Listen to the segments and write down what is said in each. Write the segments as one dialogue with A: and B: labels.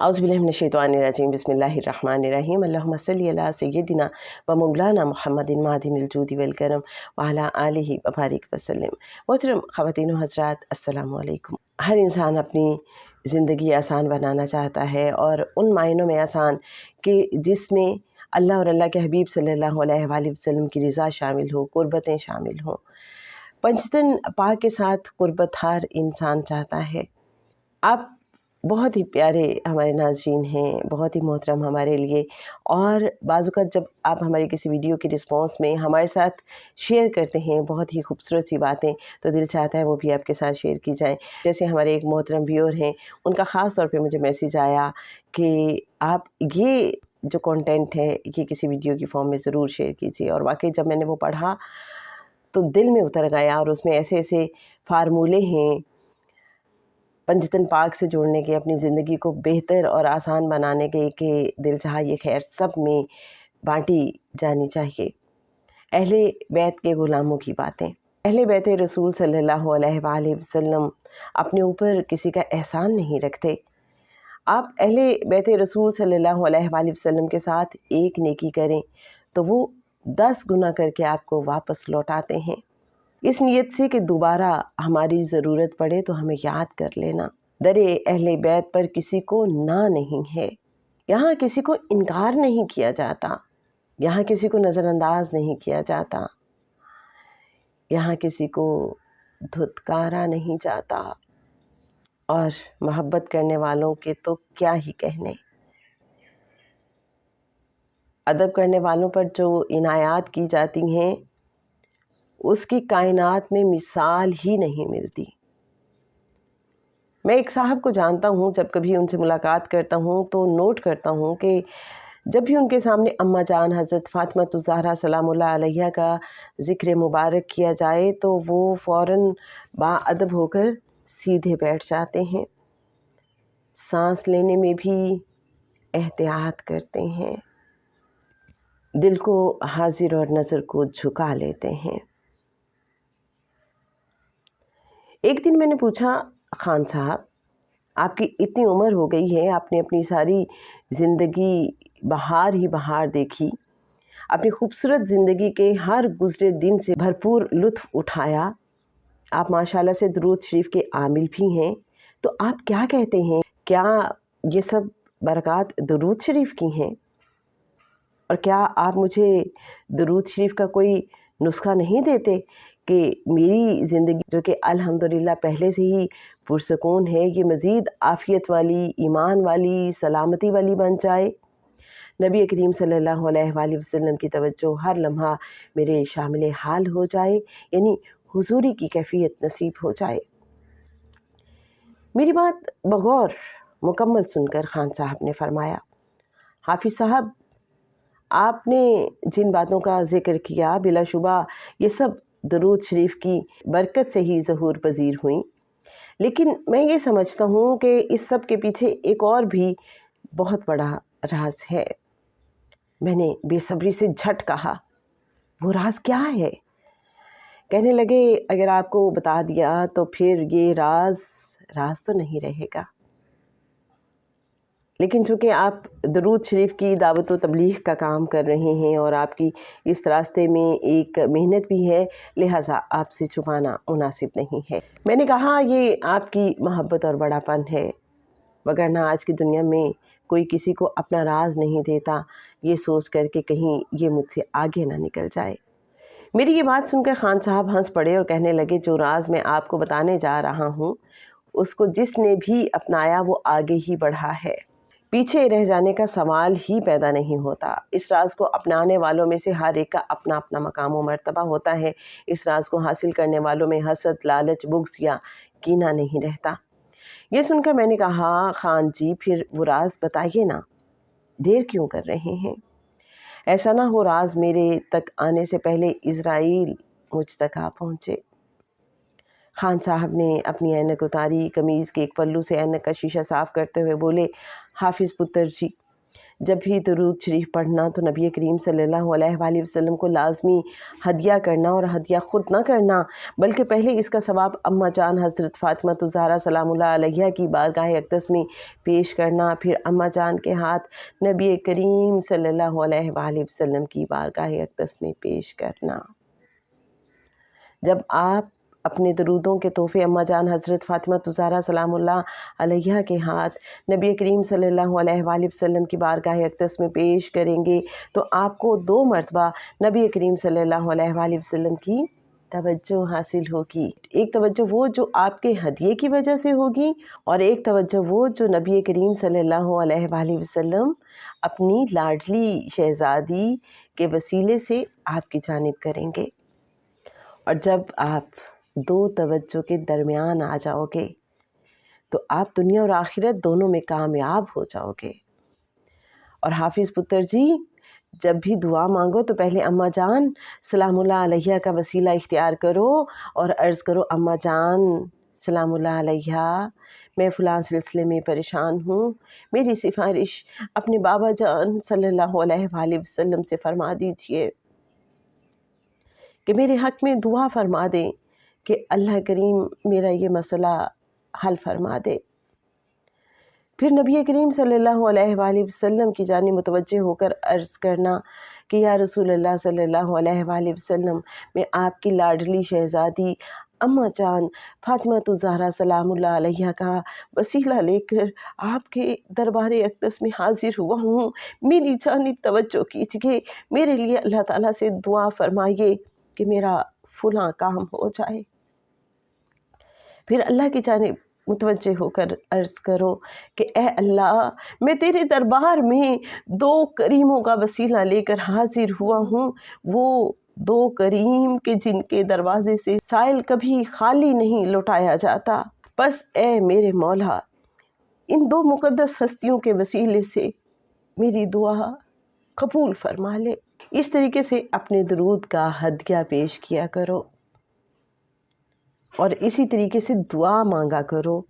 A: औज़ुबिल्लाहिमिनश्शैतानिर्रजीम बिस्मिल्लाहिर्रहमानिर्रहीम अल्लाहुम्मा सल्लि अला सय्यिदिना व मौलाना मुहम्मदिन मादिनिल जूदि वल करम व अला आलिहि व बारिक वसल्लम। मोहतरम ख़वातीन व हज़रात, अस्सलामु अलैकुम। हर इंसान अपनी ज़िंदगी आसान बनाना चाहता है, और उन मायनों में आसान कि जिसमें अल्लाह और अल्लाह के हबीब सल्लल्लाहु अलैहि वसल्लम की रज़ा शामिल हो, क़ुर्बतें शामिल हों। पंचतन पाक के साथ क़ुर्बत हर इंसान चाहता है। आप बहुत ही प्यारे हमारे नाज़रीन हैं, बहुत ही मोहतरम हमारे लिए, और बाज़-औक़ात जब आप हमारी किसी वीडियो के रिस्पॉन्स में हमारे साथ शेयर करते हैं बहुत ही खूबसूरत सी बातें, तो दिल चाहता है वो भी आपके साथ शेयर की जाएँ। जैसे हमारे एक मोहतरम व्यूअर हैं, उनका ख़ास तौर पे मुझे मैसेज आया कि आप ये जो कंटेंट है ये किसी वीडियो की फॉर्म में ज़रूर शेयर कीजिए, और वाक़ई जब मैंने वो पढ़ा तो दिल में उतर गया। और उसमें ऐसे ऐसे फार्मूले हैं पंचतन पाक से जुड़ने के, अपनी ज़िंदगी को बेहतर और आसान बनाने के, कि दिल चाहा ये खैर सब में बाँटी जानी चाहिए। अहले बैत के ग़ुलामों की बातें। अहले बैत रसूल सल्लल्लाहु अलैहि वसल्लम अपने ऊपर किसी का एहसान नहीं रखते। आप अहले बैत रसूल सल्लल्लाहु अलैहि वसल्लम के साथ एक नेकी करें तो वो 10 गुना करके आपको वापस लौटाते हैं, इस नीयत से कि दोबारा हमारी ज़रूरत पड़े तो हमें याद कर लेना। दरे अहले बैत पर किसी को ना नहीं है। यहाँ किसी को इनकार नहीं किया जाता, यहाँ किसी को नज़रअंदाज नहीं किया जाता, यहाँ किसी को धुतकारा नहीं जाता, और मोहब्बत करने वालों के तो क्या ही कहने। अदब करने वालों पर जो इनायात की जाती हैं उसकी कायनात में मिसाल ही नहीं मिलती। मैं एक साहब को जानता हूँ, जब कभी उनसे मुलाकात करता हूँ तो नोट करता हूँ कि जब भी उनके सामने अम्मा जान हज़रत फ़ातिमा ज़हरा सलामुल्लाह अलैहा का ज़िक्र मुबारक किया जाए तो वो फ़ौरन बाअदब होकर सीधे बैठ जाते हैं, सांस लेने में भी एहतियात करते हैं, दिल को हाजिर और नज़र को झुका लेते हैं। एक दिन मैंने पूछा, खान साहब आपकी इतनी उम्र हो गई है, आपने अपनी सारी ज़िंदगी बहार ही बहार देखी, अपनी खूबसूरत ज़िंदगी के हर गुज़रे दिन से भरपूर लुत्फ़ उठाया, आप माशाल्लाह से दुरूद शरीफ के आमिल भी हैं, तो आप क्या कहते हैं, क्या ये सब बरक़ात दुरूद शरीफ की हैं? और क्या आप मुझे दुरूद शरीफ का कोई नुस्ख़ा नहीं देते कि मेरी ज़िंदगी जो कि अल्हम्दुलिल्लाह पहले से ही पुरसकून है, ये मज़ीद आफ़ियत वाली, ईमान वाली, सलामती वाली बन जाए। नबी करीम सल्लल्लाहु अलैहि वसल्लम की तवज्जो हर लम्हा मेरे शामिल हाल हो जाए, यानी हुज़ूरी की कैफ़ियत नसीब हो जाए। मेरी बात बग़ौर मुकम्मल सुनकर खान साहब ने फ़रमाया, हाफ़िज़ साहब आपने जिन बातों का ज़िक्र किया बिलाशुबा ये सब दुरूद शरीफ की बरकत से ही ज़हूर पज़ीर हुई, लेकिन मैं ये समझता हूँ कि इस सब के पीछे एक और भी बहुत बड़ा राज है। मैंने बेसब्री से झट कहा, वो राज क्या है? कहने लगे, अगर आपको बता दिया तो फिर ये राज तो नहीं रहेगा, लेकिन चूँकि आप दुरूद शरीफ की दावत व तबलीग का काम कर रहे हैं और आपकी इस रास्ते में एक मेहनत भी है, लिहाजा आपसे छुपाना मुनासिब नहीं है। मैंने कहा, ये आपकी मोहब्बत और बड़ापन है, वगरना आज की दुनिया में कोई किसी को अपना राज नहीं देता, ये सोच कर के कहीं ये मुझसे आगे ना निकल जाए। मेरी ये बात सुनकर खान साहब हंस पड़े और कहने लगे, जो राज मैं आपको बताने जा रहा हूँ उसको जिसने भी अपनाया वो आगे ही बढ़ा है, पीछे रह जाने का सवाल ही पैदा नहीं होता। इस राज को अपनाने वालों में से हर एक का अपना अपना मकाम व मर्तबा होता है। इस राज को हासिल करने वालों में हसद, लालच, बुग़्ज़ या कीना नहीं रहता। ये सुनकर मैंने कहा, खान जी फिर वो राज बताइए ना, देर क्यों कर रहे हैं? ऐसा ना हो राज मेरे तक आने से पहले इज़राइल मुझ तक आ पहुँचे। खान साहब ने अपनी ऐनक उतारी, कमीज़ के एक पल्लू से ऐनक का शीशा साफ़ करते हुए बोले, हाफ़िज़ पुत्र जी جب بھی درود شریف پڑھنا تو نبی کریم صلی اللہ علیہ وآلہ وسلم کو لازمی ہدیہ کرنا، اور ہدیہ خود نہ کرنا بلکہ پہلے اس کا ثواب اماں جان حضرت فاطمہ الزہرا سلام اللہ علیہ کی بارگاہ اقدس میں پیش کرنا، پھر اماں جان کے ہاتھ نبی کریم صلی اللہ علیہ وآلہ وسلم کی بارگاہ اقدس میں پیش کرنا۔ جب آپ اپنے درودوں کے تحفے اماں جان حضرت فاطمہ الزہرا سلام اللہ علیہ کے ہاتھ نبی کریم صلی اللہ علیہ وآلہ وسلم کی بارگاہ اقدس میں پیش کریں گے تو آپ کو 2 مرتبہ نبی کریم صلی اللہ علیہ وآلہ وسلم کی توجہ حاصل ہوگی۔ ایک توجہ وہ جو آپ کے ہدیے کی وجہ سے ہوگی، اور ایک توجہ وہ جو نبی کریم صلی اللہ علیہ وآلہ وسلم اپنی لاڈلی شہزادی کے وسیلے سے آپ کی جانب کریں گے۔ اور جب آپ 2 توجہ کے درمیان آ جاؤ گے تو آپ دنیا اور آخرت دونوں میں کامیاب ہو جاؤ گے۔ اور حافظ پتر جی، جب بھی دعا مانگو تو پہلے اماں جان سلام اللہ علیہ کا وسیلہ اختیار کرو اور عرض کرو، اماں جان سلام اللہ علیہ، میں فلاں سلسلے میں پریشان ہوں، میری سفارش اپنے بابا جان صلی اللہ علیہ وآلہ وسلم سے فرما دیجئے کہ میرے حق میں دعا فرما دیں کہ اللہ کریم میرا یہ مسئلہ حل فرما دے۔ پھر نبی کریم صلی اللہ علیہ وآلہ وسلم کی جانب متوجہ ہو کر عرض کرنا کہ یا رسول اللہ صلی اللہ علیہ وآلہ وسلم، میں آپ کی لاڈلی شہزادی اماں جان فاطمہ الزہرا سلام اللہ علیہ کا وسیلہ لے کر آپ کے دربار اقدس میں حاضر ہوا ہوں، میری جانب توجہ کیجیے، میرے لیے اللہ تعالیٰ سے دعا فرمائیے کہ میرا فلاں کام ہو جائے۔ پھر اللہ کی جانب متوجہ ہو کر عرض کرو کہ اے اللہ، میں تیرے دربار میں 2 کریموں کا وسیلہ لے کر حاضر ہوا ہوں، وہ 2 کریم کہ جن کے دروازے سے سائل کبھی خالی نہیں لوٹایا جاتا، بس اے میرے مولا، ان 2 مقدس ہستیوں کے وسیلے سے میری دعا قبول فرما لے۔ اس طریقے سے اپنے درود کا ہدیہ پیش کیا کرو اور اسی طریقے سے دعا مانگا کرو،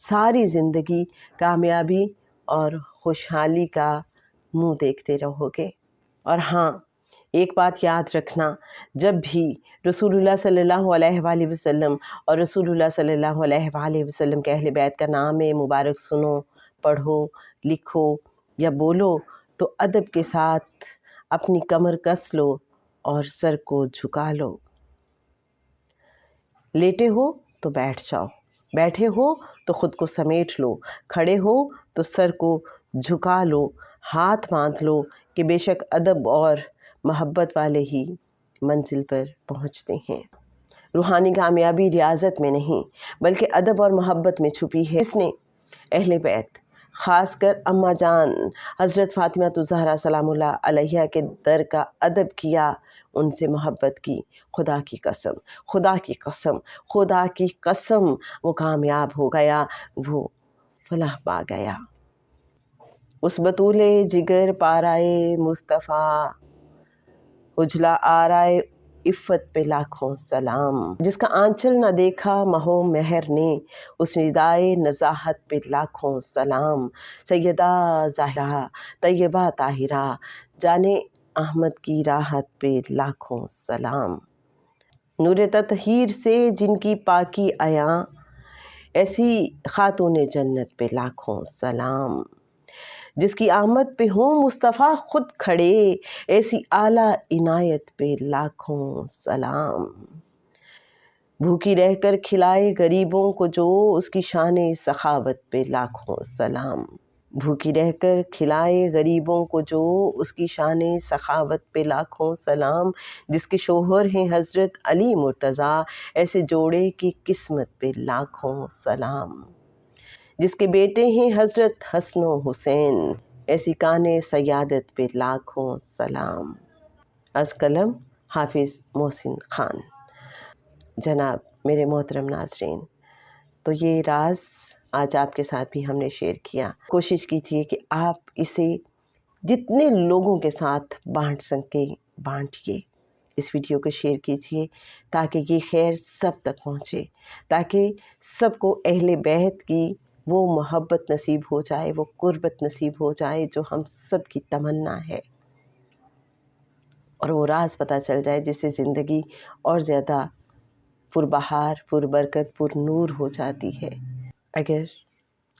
A: ساری زندگی کامیابی اور خوشحالی کا منہ دیکھتے رہو گے۔ اور ہاں، ایک بات یاد رکھنا، جب بھی رسول اللہ صلی اللہ علیہ وآلہ وسلم اور رسول اللہ صلی اللہ علیہ وآلہ وسلم کے اہل بیت کا نام مبارک سنو، پڑھو، لکھو یا بولو تو ادب کے ساتھ اپنی کمر کس لو اور سر کو جھکا لو۔ لیٹے ہو تو بیٹھ جاؤ، بیٹھے ہو تو خود کو سمیٹ لو، کھڑے ہو تو سر کو جھکا لو، ہاتھ باندھ لو کہ بے شک ادب اور محبت والے ہی منزل پر پہنچتے ہیں۔ روحانی کامیابی ریاضت میں نہیں بلکہ ادب اور محبت میں چھپی ہے۔ اس نے اہل بیت، خاص کر اماں جان حضرت فاطمہ الزہرا سلام اللہ علیہ کے در کا ادب کیا، ان سے محبت کی، خدا کی قسم، خدا کی قسم، خدا کی قسم، وہ کامیاب ہو گیا، وہ فلاح پا گیا۔ اس بطول جگر پارائے مصطفیٰ، اجلا آرائے عفت پہ لاکھوں سلام، جس کا آنچل نہ دیکھا مہ و مہر نے، اس ندائے نزاہت پہ لاکھوں سلام، سیدہ زہرا طیبہ طاہرہ جانے احمد کی راحت پہ لاکھوں سلام، نور تطہیر سے جن کی پاکی عیاں، ایسی خاتون جنت پہ لاکھوں سلام، جس کی آمد پہ ہوں مصطفیٰ خود کھڑے، ایسی اعلیٰ عنایت پہ لاکھوں سلام، بھوکی رہ کر کھلائے غریبوں کو جو، اس کی شان سخاوت پہ لاکھوں سلام، بھوکی رہ کر کھلائے غریبوں کو جو، اس کی شان سخاوت پہ لاکھوں سلام، جس کے شوہر ہیں حضرت علی مرتضیٰ، ایسے جوڑے کی قسمت پہ لاکھوں سلام، جس کے بیٹے ہیں حضرت حسن و حسین، ایسی کان سیادت پہ لاکھوں سلام۔ از قلم حافظ محسن خان۔ جناب میرے محترم ناظرین، تو یہ راز آج آپ کے ساتھ بھی ہم نے شیئر کیا۔ کوشش کیجیے کہ آپ اسے جتنے لوگوں کے ساتھ بانٹ سکیں بانٹیے، اس ویڈیو کو شیئر کیجیے تاکہ یہ خیر سب تک پہنچے، تاکہ سب کو اہل بیت کی وہ محبت نصیب ہو جائے، وہ قربت نصیب ہو جائے جو ہم سب کی تمنا ہے، اور وہ راز پتہ چل جائے جس سے زندگی اور زیادہ پربہار، پربرکت، پر نور ہو جاتی ہے۔ اگر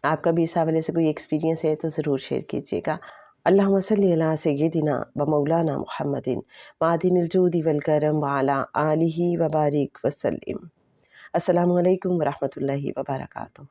A: آپ کا بھی اس حوالے سے کوئی ایکسپیرینس ہے تو ضرور شیئر کیجیے گا۔ اللہم صلی علی سیدنا و مولانا محمد معدن الجود والکرم وعلی آلہ وبارک وسلم۔ السلام علیکم ورحمۃ اللہ وبرکاتہ۔